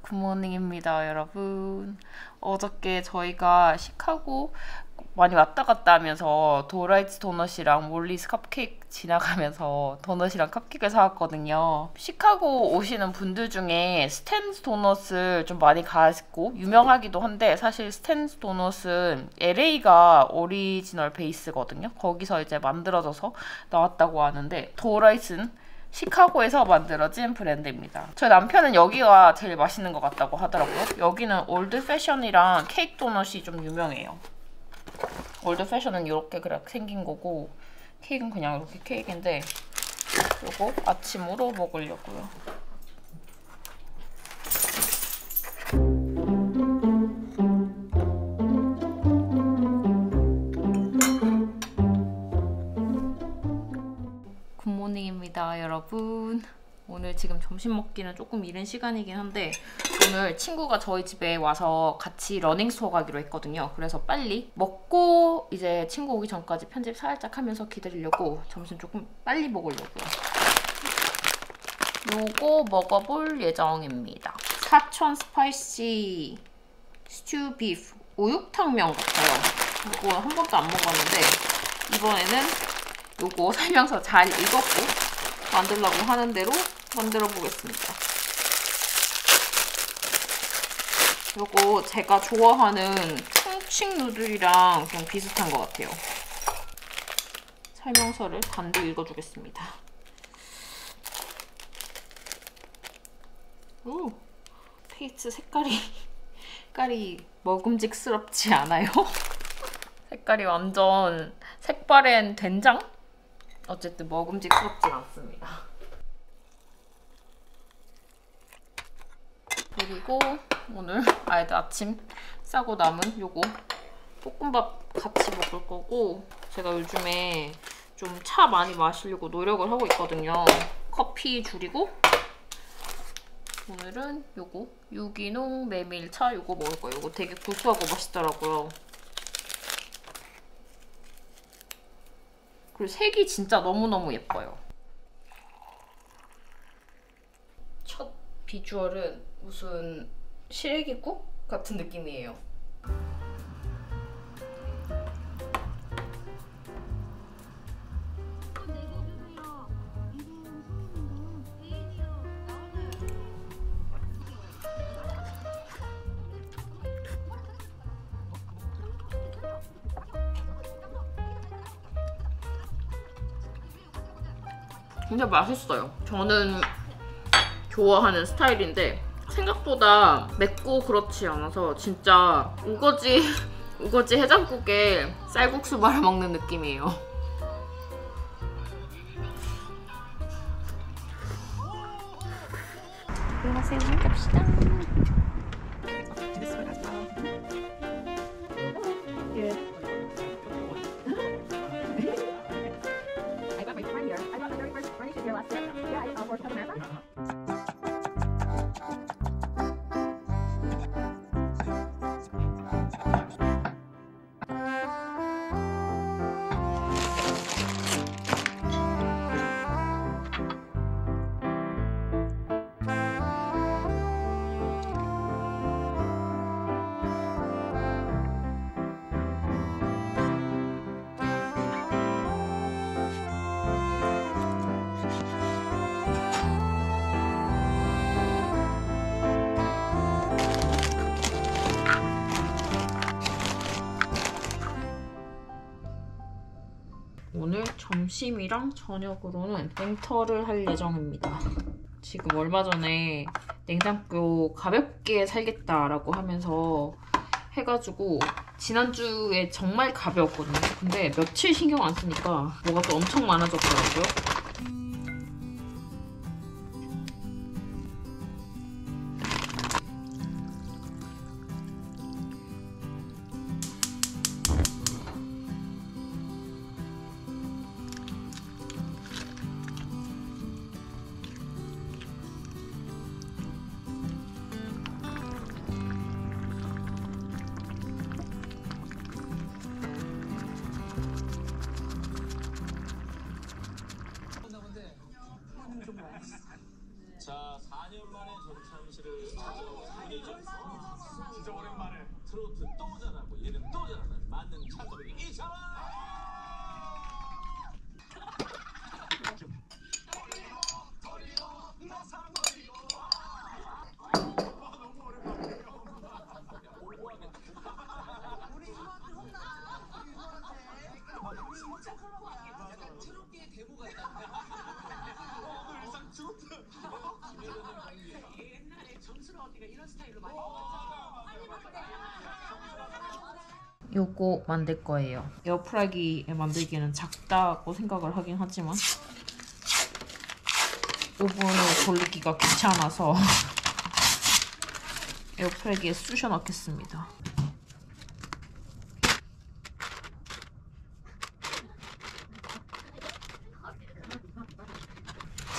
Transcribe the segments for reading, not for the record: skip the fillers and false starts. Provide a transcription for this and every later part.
굿모닝입니다, 여러분. 어저께 저희가 시카고 많이 왔다 갔다 하면서 도라이츠 도넛이랑 몰리스 컵케이크 지나가면서 도넛이랑 컵케이크를 사왔거든요. 시카고 오시는 분들 중에 스탠스 도넛을 좀 많이 가고 유명하기도 한데, 사실 스탠스 도넛은 LA가 오리지널 베이스거든요. 거기서 이제 만들어져서 나왔다고 하는데, 도라이츠는 시카고에서 만들어진 브랜드입니다. 저희 남편은 여기가 제일 맛있는 것 같다고 하더라고요. 여기는 올드 패션이랑 케이크 도넛이 좀 유명해요. 올드 패션은 이렇게 그렇게 생긴 거고, 케이크는 그냥 이렇게 케이크인데, 이거 아침으로 먹으려고요. 굿모닝입니다, 여러분. 오늘 지금 점심 먹기는 조금 이른 시간이긴 한데, 오늘 친구가 저희 집에 와서 같이 러닝스토어 가기로 했거든요. 그래서 빨리 먹고 이제 친구 오기 전까지 편집 살짝 하면서 기다리려고 점심 조금 빨리 먹으려고요. 요거 먹어볼 예정입니다. 사천 스파이시 스튜 비프 우육탕면 같아요. 이거 한 번도 안 먹었는데 이번에는 요거 설명서 잘 읽었고 만들려고 하는 대로 만들어 보겠습니다. 요거 제가 좋아하는 통칭 누들이랑 좀 비슷한 것 같아요. 설명서를 단도 읽어주겠습니다. 오, 페이스 색깔이 먹음직스럽지 않아요? 색깔이 완전 색바랜 된장? 어쨌든 먹음직스럽진 않습니다. 그리고 오늘 아침 싸고 남은 요거 볶음밥 같이 먹을 거고, 제가 요즘에 좀 차 많이 마시려고 노력을 하고 있거든요. 커피 줄이고 오늘은 요거 유기농 메밀차 요거 먹을 거예요. 요거 되게 구수하고 맛있더라고요. 그리고 색이 진짜 너무너무 예뻐요. 첫 비주얼은 무슨 시래기국 같은 느낌이에요. 진짜 맛있어요. 저는 좋아하는 스타일인데 생각보다 맵고 그렇지 않아서 진짜 우거지 해장국에 쌀국수 말아 먹는 느낌이에요. 안녕하세요. 갑시다. 오늘 점심이랑 저녁으로는 냉털을 할 예정입니다. 지금 얼마 전에 냉장고 가볍게 살겠다라고 하면서 해가지고 지난주에 정말 가벼웠거든요. 근데 며칠 신경 안 쓰니까 뭐가 또 엄청 많아졌더라고요. 요거 만들 거예요. 에어프라이기에 만들기는 작다고 생각을 하긴 하지만 오븐을 돌리기가 귀찮아서 에어프라이기에 쑤셔 넣겠습니다.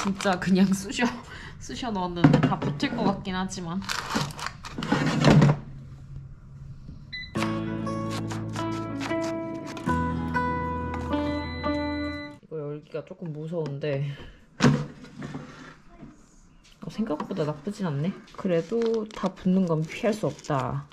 진짜 그냥 쑤셔 넣었는데 다 붙을 것 같긴 하지만 이거 열기가 조금 무서운데 생각보다 나쁘진 않네. 그래도 다 붙는 건 피할 수 없다.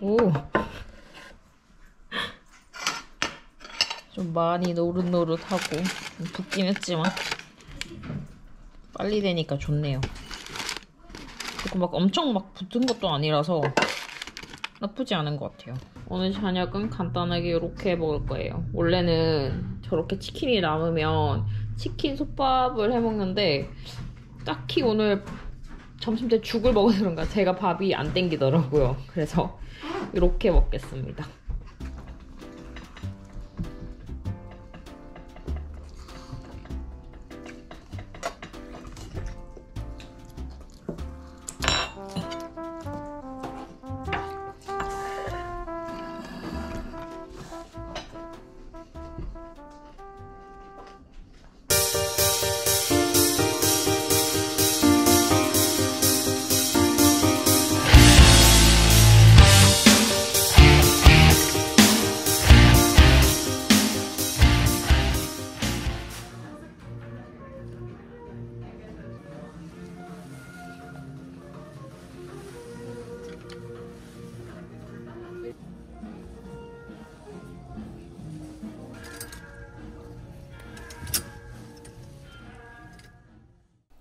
오, 좀 많이 노릇노릇하고 붓긴 했지만 빨리 되니까 좋네요. 그리고 막 엄청 막 붙은 것도 아니라서 나쁘지 않은 것 같아요. 오늘 저녁은 간단하게 이렇게 먹을 거예요. 원래는 저렇게 치킨이 남으면 치킨 솥밥을 해먹는데 딱히 오늘 점심때 죽을 먹어서 그런가 제가 밥이 안 땡기더라고요. 그래서 이렇게 먹겠습니다.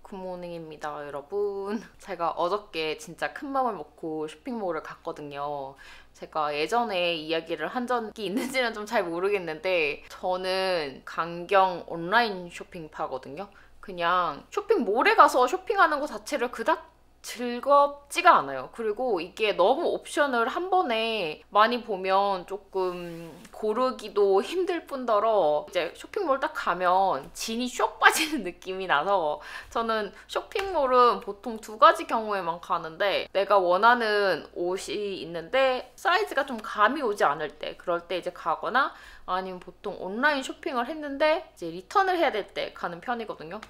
굿모닝입니다, 여러분. 제가 어저께 진짜 큰 맘을 먹고 쇼핑몰을 갔거든요. 제가 예전에 이야기를 한 적이 있는지는 좀 잘 모르겠는데 저는 강경 온라인 쇼핑파거든요. 그냥 쇼핑몰에 가서 쇼핑하는 것 자체를 그닥 즐겁지가 않아요. 그리고 이게 너무 옵션을 한 번에 많이 보면 조금 고르기도 힘들 뿐더러 이제 쇼핑몰 딱 가면 진이 쇽 빠지는 느낌이 나서 저는 쇼핑몰은 보통 두 가지 경우에만 가는데 내가 원하는 옷이 있는데 사이즈가 좀 감이 오지 않을 때 그럴 때 이제 가거나 아니면 보통 온라인 쇼핑을 했는데 이제 리턴을 해야 될 때 가는 편이거든요.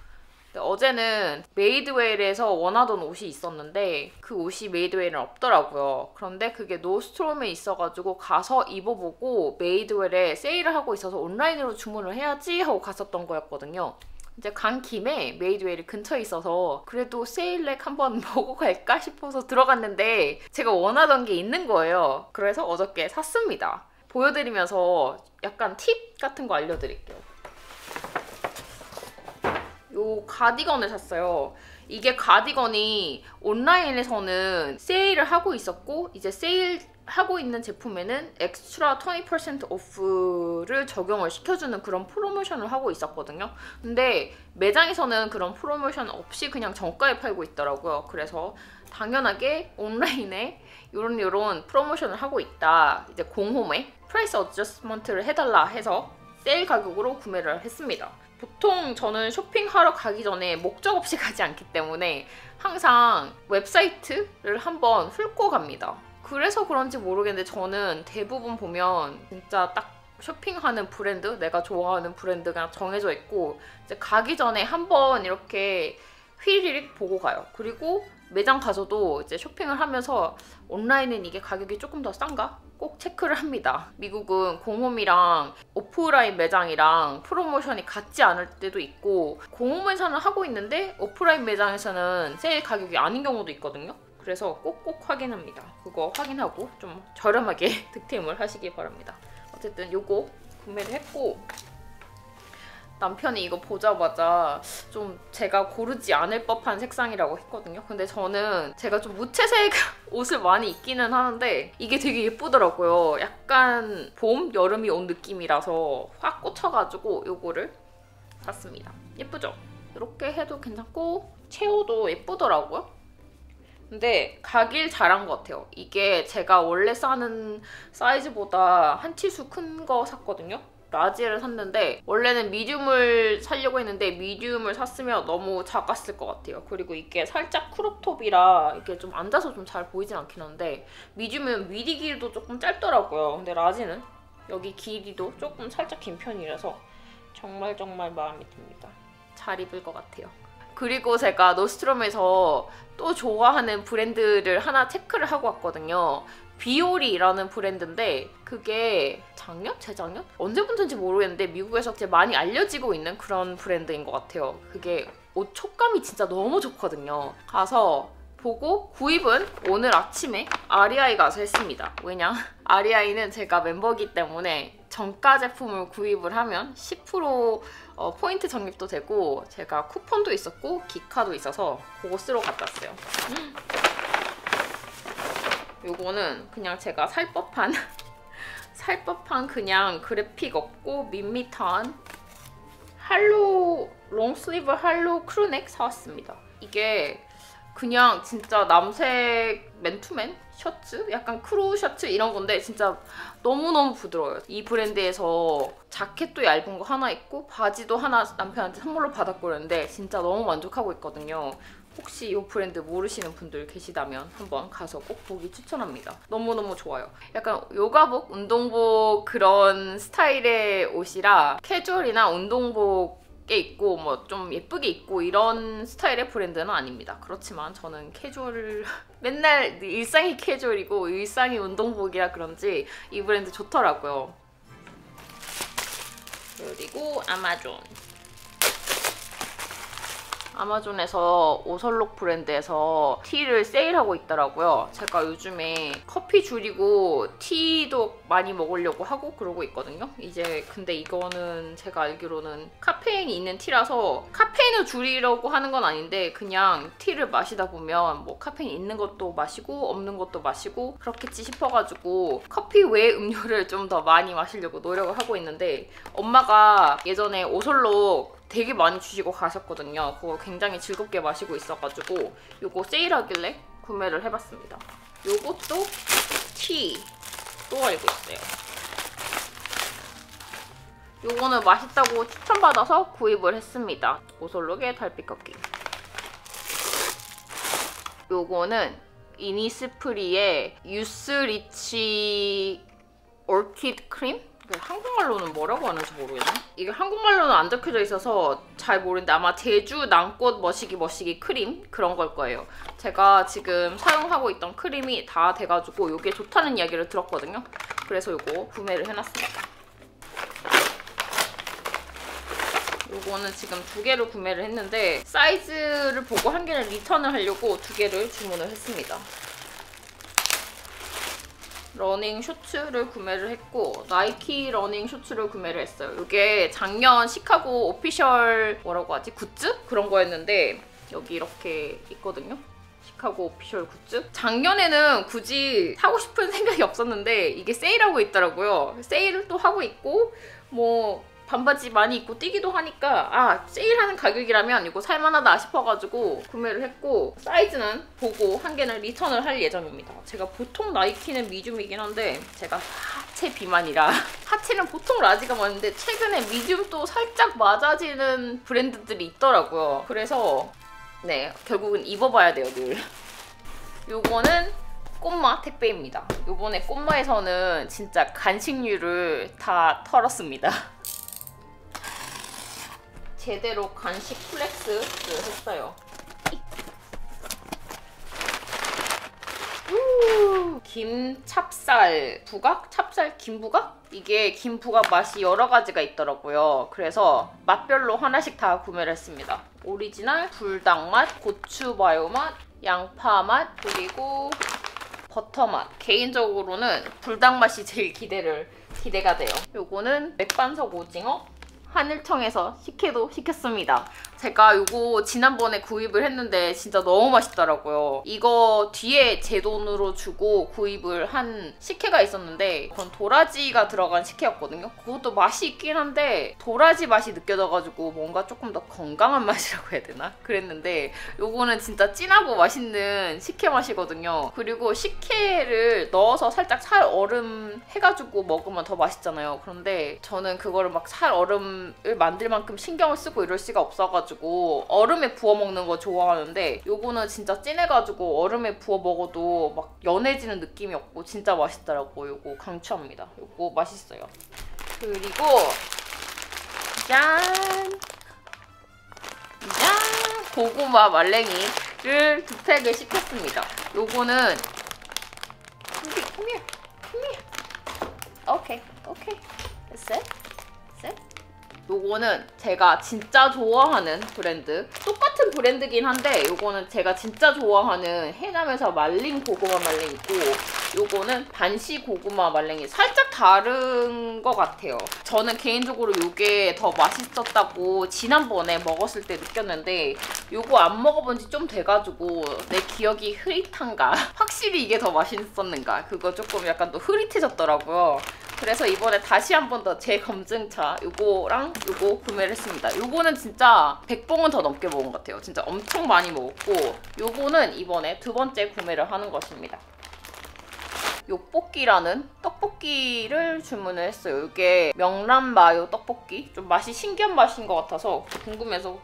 어제는 메이드웰에서 원하던 옷이 있었는데 그 옷이 메이드웰에는 없더라고요. 그런데 그게 노스트롬에 있어가지고 가서 입어보고 메이드웰에 세일을 하고 있어서 온라인으로 주문을 해야지 하고 갔었던 거였거든요. 이제 간 김에 메이드웰이 근처에 있어서 그래도 세일렉 한번 보고 갈까 싶어서 들어갔는데 제가 원하던 게 있는 거예요. 그래서 어저께 샀습니다. 보여드리면서 약간 팁 같은 거 알려드릴게요. 요 가디건을 샀어요. 이게 가디건이 온라인에서는 세일을 하고 있었고 이제 세일하고 있는 제품에는 엑스트라 20% 오프를 적용을 시켜주는 그런 프로모션을 하고 있었거든요. 근데 매장에서는 그런 프로모션 없이 그냥 정가에 팔고 있더라고요. 그래서 당연하게 온라인에 요런 프로모션을 하고 있다. 이제 공홈에 프라이스 어저스먼트를 해달라 해서 세일 가격으로 구매를 했습니다. 보통 저는 쇼핑하러 가기 전에 목적 없이 가지 않기 때문에 항상 웹사이트를 한번 훑고 갑니다. 그래서 그런지 모르겠는데 저는 대부분 보면 진짜 딱 쇼핑하는 브랜드, 내가 좋아하는 브랜드가 정해져 있고 이제 가기 전에 한번 이렇게 휘리릭 보고 가요. 그리고 매장 가서도 이제 쇼핑을 하면서 온라인은 이게 가격이 조금 더 싼가? 꼭 체크를 합니다. 미국은 공홈이랑 오프라인 매장이랑 프로모션이 같지 않을 때도 있고 공홈에서는 하고 있는데 오프라인 매장에서는 세일 가격이 아닌 경우도 있거든요. 그래서 꼭꼭 확인합니다. 그거 확인하고 좀 저렴하게 득템을 하시기 바랍니다. 어쨌든 요거 구매를 했고, 남편이 이거 보자마자 좀 제가 고르지 않을 법한 색상이라고 했거든요. 근데 저는 제가 좀 무채색 옷을 많이 입기는 하는데 이게 되게 예쁘더라고요. 약간 봄, 여름이 온 느낌이라서 확 꽂혀가지고 요거를 샀습니다. 예쁘죠? 이렇게 해도 괜찮고 체오도 예쁘더라고요. 근데 가길 잘한 것 같아요. 이게 제가 원래 싸는 사이즈보다 한 치수 큰 거 샀거든요. 라지를 샀는데 원래는 미디움을 사려고 했는데 미디움을 샀으면 너무 작았을 것 같아요. 그리고 이게 살짝 크롭톱이라 이게 좀 앉아서 좀 잘 보이진 않긴 한데 미디움은 미디 길이도 조금 짧더라고요. 근데 라지는 여기 길이도 조금 살짝 긴 편이라서 정말 마음에 듭니다. 잘 입을 것 같아요. 그리고 제가 노스트롬에서 또 좋아하는 브랜드를 하나 체크를 하고 왔거든요. 비오리라는 브랜드인데 그게 작년? 재작년? 언제부터인지 모르겠는데 미국에서 이제 많이 알려지고 있는 그런 브랜드인 것 같아요. 그게 옷 촉감이 진짜 너무 좋거든요. 가서 보고 구입은 오늘 아침에 REI 가서 했습니다. 왜냐? REI는 제가 멤버이기 때문에 정가 제품을 구입을 하면 10% 포인트 적립도 되고 제가 쿠폰도 있었고 기카도 있어서 그거 쓰러 갔다 왔어요. 요거는 그냥 제가 살 법한 그냥 그래픽 없고 밋밋한 할로 롱슬리브 할로 크루넥 사왔습니다. 이게 그냥 진짜 남색 맨투맨 셔츠? 약간 크루 셔츠 이런 건데 진짜 너무너무 부드러워요. 이 브랜드에서 자켓도 얇은 거 하나 있고 바지도 하나 남편한테 선물로 받았고 그랬는데 진짜 너무 만족하고 있거든요. 혹시 이 브랜드 모르시는 분들 계시다면 한번 가서 꼭 보기 추천합니다. 너무너무 좋아요. 약간 요가복, 운동복 그런 스타일의 옷이라 캐주얼이나 운동복에 입고 뭐 좀 예쁘게 입고 이런 스타일의 브랜드는 아닙니다. 그렇지만 저는 캐주얼 맨날 일상이 캐주얼이고 일상이 운동복이라 그런지 이 브랜드 좋더라고요. 그리고 아마존에서 오설록 브랜드에서 티를 세일하고 있더라고요. 제가 요즘에 커피 줄이고 티도 많이 먹으려고 하고 그러고 있거든요. 이제 근데 이거는 제가 알기로는 카페인이 있는 티라서 카페인을 줄이려고 하는 건 아닌데 그냥 티를 마시다 보면 뭐 카페인 있는 것도 마시고 없는 것도 마시고 그렇겠지 싶어가지고 커피 외의 음료를 좀 더 많이 마시려고 노력을 하고 있는데 엄마가 예전에 오설록 되게 많이 주시고 가셨거든요. 그거 굉장히 즐겁게 마시고 있어가지고 요거 세일하길래 구매를 해봤습니다. 요것도 티또 알고 있어요. 요거는 맛있다고 추천받아서 구입을 했습니다. 오설록의 달빛 커피. 요거는 이니스프리의 유스리치 올키드 크림? 한국말로는 뭐라고 하는지 모르겠네. 이게 한국말로는 안 적혀져 있어서 잘 모르는데 아마 제주 낭꽃 머시기 크림 그런 걸 거예요. 제가 지금 사용하고 있던 크림이 다 돼가지고 이게 좋다는 이야기를 들었거든요. 그래서 이거 구매를 해놨습니다. 요거는 지금 2개를 구매를 했는데 사이즈를 보고 한 개는 리턴을 하려고 2개를 주문을 했습니다. 러닝 셔츠를 구매를 했고 나이키 러닝 셔츠를 구매를 했어요. 이게 작년 시카고 오피셜 뭐라고 하지? 굿즈? 그런 거였는데 여기 이렇게 있거든요. 시카고 오피셜 굿즈? 작년에는 굳이 사고 싶은 생각이 없었는데 이게 세일하고 있더라고요. 세일을 또 하고 있고 뭐 반바지 많이 입고 뛰기도 하니까 아 세일하는 가격이라면 이거 살만하다 싶어가지고 구매를 했고 사이즈는 보고 한 개는 리턴을 할 예정입니다. 제가 보통 나이키는 미디움이긴 한데 제가 하체 비만이라 하체는 보통 라지가 많은데 최근에 미디움도 살짝 맞아지는 브랜드들이 있더라고요. 그래서 네 결국은 입어봐야 돼요 늘. 요거는 꼬마 택배입니다. 요번에 꼬마에서는 진짜 간식류를 다 털었습니다. 제대로 간식 플렉스를 했어요. 김찹쌀 부각? 찹쌀 김부각? 이게 김부각 맛이 여러 가지가 있더라고요. 그래서 맛별로 하나씩 다 구매를 했습니다. 오리지널, 불닭맛, 고추 마요 맛, 양파 맛 그리고 버터 맛. 개인적으로는 불닭 맛이 제일 기대가 돼요. 요거는 맥반석 오징어 하늘청에서 식혜도 시켰습니다. 제가 요거 지난번에 구입을 했는데 진짜 너무 맛있더라고요. 이거 뒤에 제 돈으로 주고 구입을 한 식혜가 있었는데 그건 도라지가 들어간 식혜였거든요. 그것도 맛이 있긴 한데 도라지 맛이 느껴져가지고 뭔가 조금 더 건강한 맛이라고 해야 되나? 그랬는데 요거는 진짜 진하고 맛있는 식혜 맛이거든요. 그리고 식혜를 넣어서 살짝 살 얼음 해가지고 먹으면 더 맛있잖아요. 그런데 저는 그거를 막 살 얼음을 만들 만큼 신경을 쓰고 이럴 수가 없어가지고 얼음에 부어 먹는 거 좋아하는데 요거는 진짜 진해가지고 얼음에 부어 먹어도 막 연해지는 느낌이 없고 진짜 맛있더라고. 요거 강추합니다. 요거 맛있어요. 그리고 짠! 짠! 고구마 말랭이를 2팩을 시켰습니다. 요거는 come here. 오케이. That's it. 요거는 제가 진짜 좋아하는 브랜드, 똑같은 브랜드긴 한데 요거는 제가 진짜 좋아하는 해남에서 말린 고구마 말랭이고 요거는 반시 고구마 말랭이. 살짝 다른 것 같아요. 저는 개인적으로 요게 더 맛있었다고 지난번에 먹었을 때 느꼈는데 요거 안 먹어본 지 좀 돼가지고 내 기억이 흐릿한가? 확실히 이게 더 맛있었는가? 그거 조금 약간 또 흐릿해졌더라고요. 그래서 이번에 다시 한 번 더 재검증차 요거랑 요거 구매를 했습니다. 요거는 진짜 100봉은 더 넘게 먹은 것 같아요. 진짜 엄청 많이 먹었고 요거는 이번에 2번째 구매를 하는 것입니다. 요볶이라는 떡볶이를 주문을 했어요. 이게 명란마요 떡볶이. 좀 맛이 신기한 맛인 것 같아서 궁금해서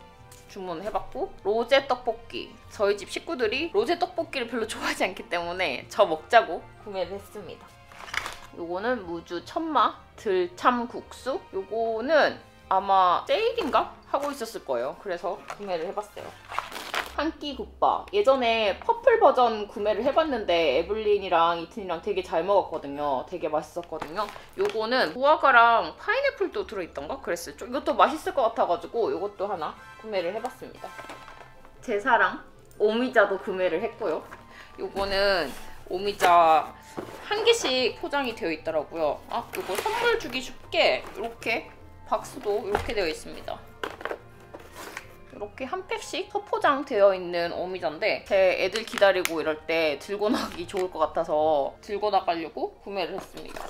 주문해봤고 로제 떡볶이. 저희 집 식구들이 로제 떡볶이를 별로 좋아하지 않기 때문에 저 먹자고 구매를 했습니다. 요거는 무주 천마 들참국수. 요거는 아마 세일인가? 하고 있었을 거예요. 그래서 구매를 해봤어요. 한 끼 국밥. 예전에 퍼플 버전 구매를 해봤는데 에블린이랑 이튼이랑 되게 잘 먹었거든요. 되게 맛있었거든요. 요거는 무화과랑 파인애플도 들어있던가? 그랬어요. 이것도 맛있을 것 같아가지고 요것도 하나 구매를 해봤습니다. 제 사랑 오미자도 구매를 했고요. 요거는 오미자 한 개씩 포장이 되어 있더라고요. 요거 선물 주기 쉽게 이렇게 박스도 이렇게 되어 있습니다. 이렇게 한 팩씩 소포장 되어 있는 오미자인데 제 애들 기다리고 이럴 때 들고 나가기 좋을 것 같아서 들고 나가려고 구매를 했습니다.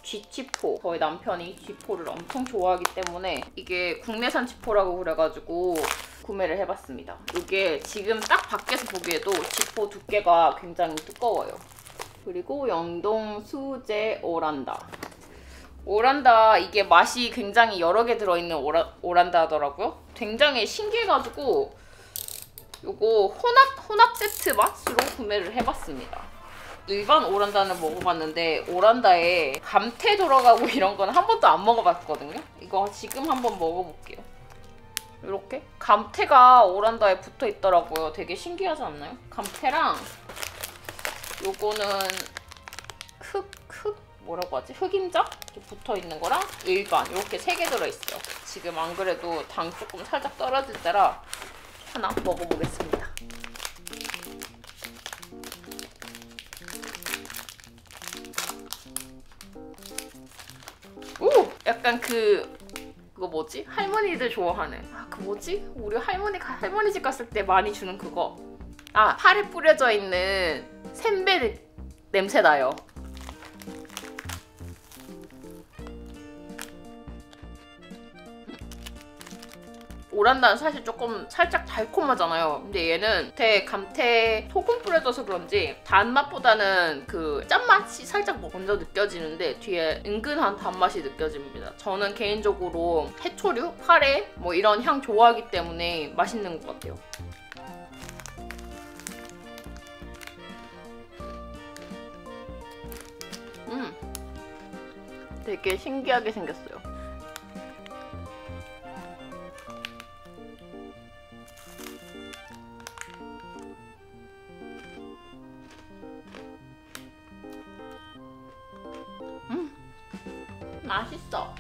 쥐치포. 저희 남편이 쥐포를 엄청 좋아하기 때문에 이게 국내산 쥐포라고 그래가지고 구매를 해봤습니다. 이게 지금 딱 밖에서 보기에도 쥐포 두께가 굉장히 두꺼워요. 그리고 영동 수제 오란다. 오란다 이게 맛이 굉장히 여러 개 들어있는 오란다 하더라고요. 굉장히 신기해가지고 요거 혼합 세트 맛으로 구매를 해봤습니다. 일반 오란다는 먹어봤는데 오란다에 감태 들어가고 이런 건 한 번도 안 먹어봤거든요. 이거 지금 한번 먹어볼게요. 이렇게 감태가 오란다에 붙어있더라고요. 되게 신기하지 않나요? 감태랑 요거는 뭐라고 하지? 흑임자? 이렇게 붙어있는 거랑 일반 이렇게 3개 들어있어요. 지금 안 그래도 당 조금 살짝 떨어질 때라 하나 먹어보겠습니다. 오! 약간 그거 뭐지? 할머니들 좋아하는 그 뭐지? 우리 할머니 집 갔을 때 많이 주는 그거. 팔에 뿌려져 있는 샌베 냄새 나요. 오란다는 사실 조금 살짝 달콤하잖아요. 근데 얘는 감태 소금 뿌려져서 그런지 단맛보다는 그 짠맛이 살짝 먼저 느껴지는데 뒤에 은근한 단맛이 느껴집니다. 저는 개인적으로 해초류, 카레 뭐 이런 향 좋아하기 때문에 맛있는 것 같아요. 되게 신기하게 생겼어요. 맛있어.